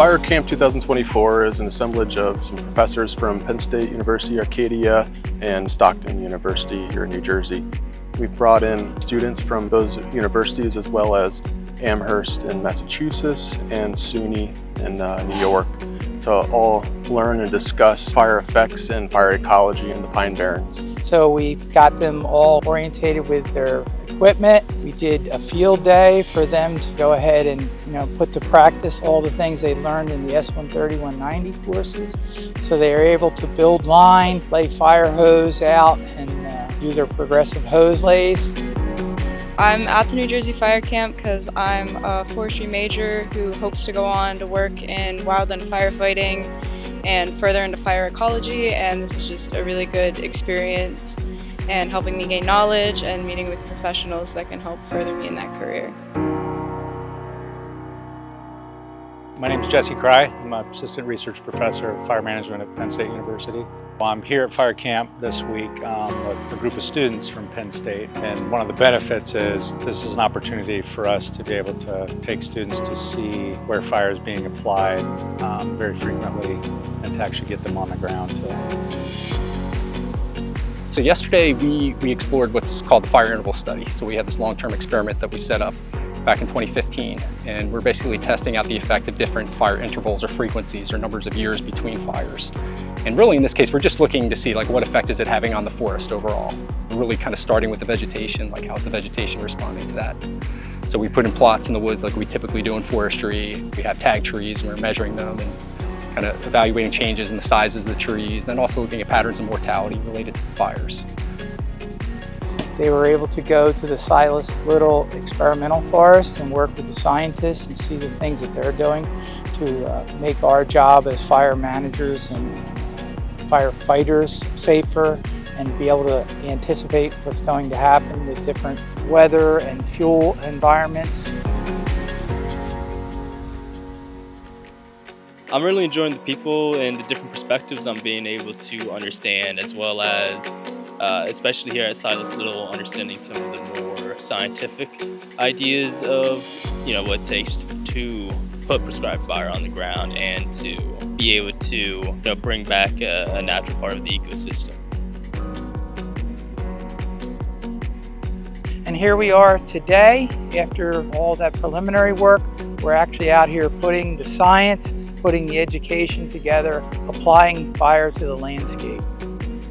Fire Camp 2024 is an assemblage of some professors from Penn State University, Arcadia, and Stockton University here in New Jersey. We've brought in students from those universities as well as Amherst in Massachusetts and SUNY in New York to all learn and discuss fire effects and fire ecology in the Pine Barrens. So we got them all orientated with their equipment. We did a field day for them to go ahead and put to practice all the things they learned in the S130, 190 courses. So they are able to build line, lay fire hose out, and do their progressive hose lays. I'm at the New Jersey Fire Camp because I'm a forestry major who hopes to go on to work in wildland firefighting and further into fire ecology, and this is just a really good experience and helping me gain knowledge and meeting with professionals that can help further me in that career. My name is Jesse Cry. I'm an assistant research professor of fire management at Penn State University. I'm here at Fire Camp this week with a group of students from Penn State, and one of the benefits is this is an opportunity for us to be able to take students to see where fire is being applied very frequently and to actually get them on the ground. So yesterday we explored what's called the fire interval study. So we had this long-term experiment that we set up back in 2015, and we're basically testing out the effect of different fire intervals or frequencies or numbers of years between fires. And really in this case, we're just looking to see what effect is it having on the forest overall. We're really kind of starting with the vegetation, how is the vegetation responding to that. So we put in plots in the woods like we typically do in forestry. We have tag trees and we're measuring them and kind of evaluating changes in the sizes of the trees, and then also looking at patterns of mortality related to the fires. They were able to go to the Silas Little experimental forest and work with the scientists and see the things that they're doing to make our job as fire managers and firefighters safer, and be able to anticipate what's going to happen with different weather and fuel environments. I'm really enjoying the people and the different perspectives I'm being able to understand, as well as, especially here at Silas Little, understanding some of the more scientific ideas of, what it takes to put prescribed fire on the ground and to be able to, bring back a natural part of the ecosystem. And here we are today, after all that preliminary work. We're actually out here putting the science, putting the education together, applying fire to the landscape.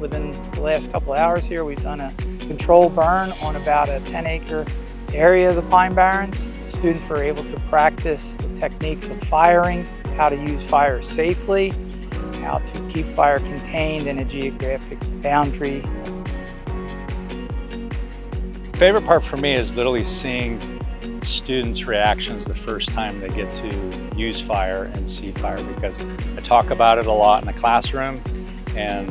Within the last couple of hours here, we've done a control burn on about a 10-acre area of the Pine Barrens. Students were able to practice the techniques of firing, how to use fire safely, how to keep fire contained in a geographic boundary. Favorite part for me is literally seeing students' reactions the first time they get to use fire and see fire, because I talk about it a lot in the classroom and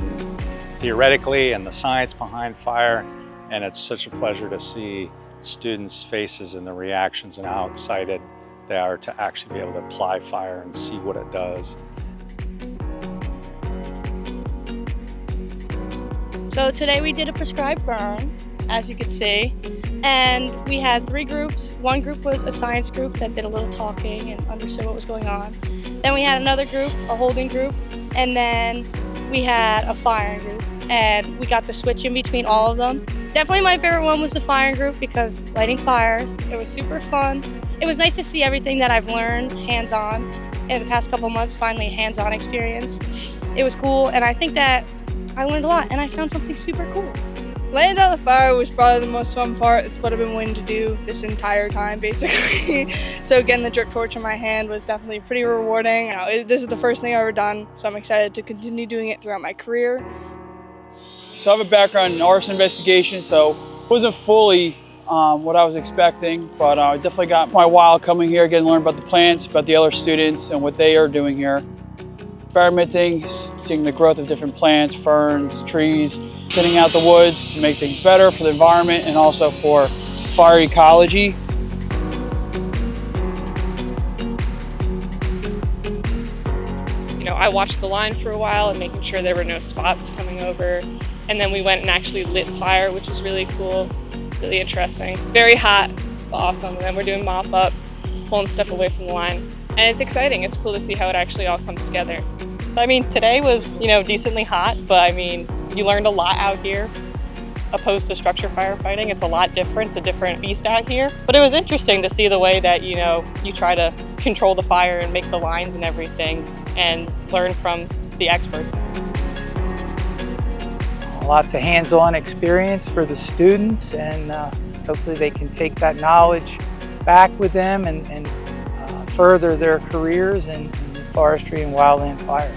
theoretically and the science behind fire, and it's such a pleasure to see students' faces and the reactions and how excited they are to actually be able to apply fire and see what it does. So today we did a prescribed burn, as you could see, and we had 3 groups. One group was a science group that did a little talking and understood what was going on. Then we had another group, a holding group, and then we had a firing group, and we got to switch in between all of them. Definitely my favorite one was the firing group because lighting fires, it was super fun. It was nice to see everything that I've learned hands-on in the past couple months, finally a hands-on experience. It was cool, and I think that I learned a lot and I found something super cool. Laying down the fire was probably the most fun part. It's what I've been wanting to do this entire time, basically. So getting the drip torch in my hand was definitely pretty rewarding. This is the first thing I've ever done, so I'm excited to continue doing it throughout my career. So I have a background in arson investigation, so it wasn't fully what I was expecting, but I definitely got my wow coming here, getting to learn about the plants, about the other students and what they are doing here. Experimenting, seeing the growth of different plants, ferns, trees, getting out the woods to make things better for the environment and also for fire ecology. I watched the line for a while and making sure there were no spots coming over. And then we went and actually lit fire, which was really cool, really interesting. Very hot, awesome. And then we're doing mop up, pulling stuff away from the line. And it's exciting. It's cool to see how it actually all comes together. So I mean, today was, decently hot, but I mean, you learned a lot out here. Opposed to structure firefighting, it's a lot different. It's a different beast out here. But it was interesting to see the way that, you try to control the fire and make the lines and everything and learn from the experts. Lots of hands-on experience for the students, and hopefully they can take that knowledge back with them and further their careers in forestry and wildland fire.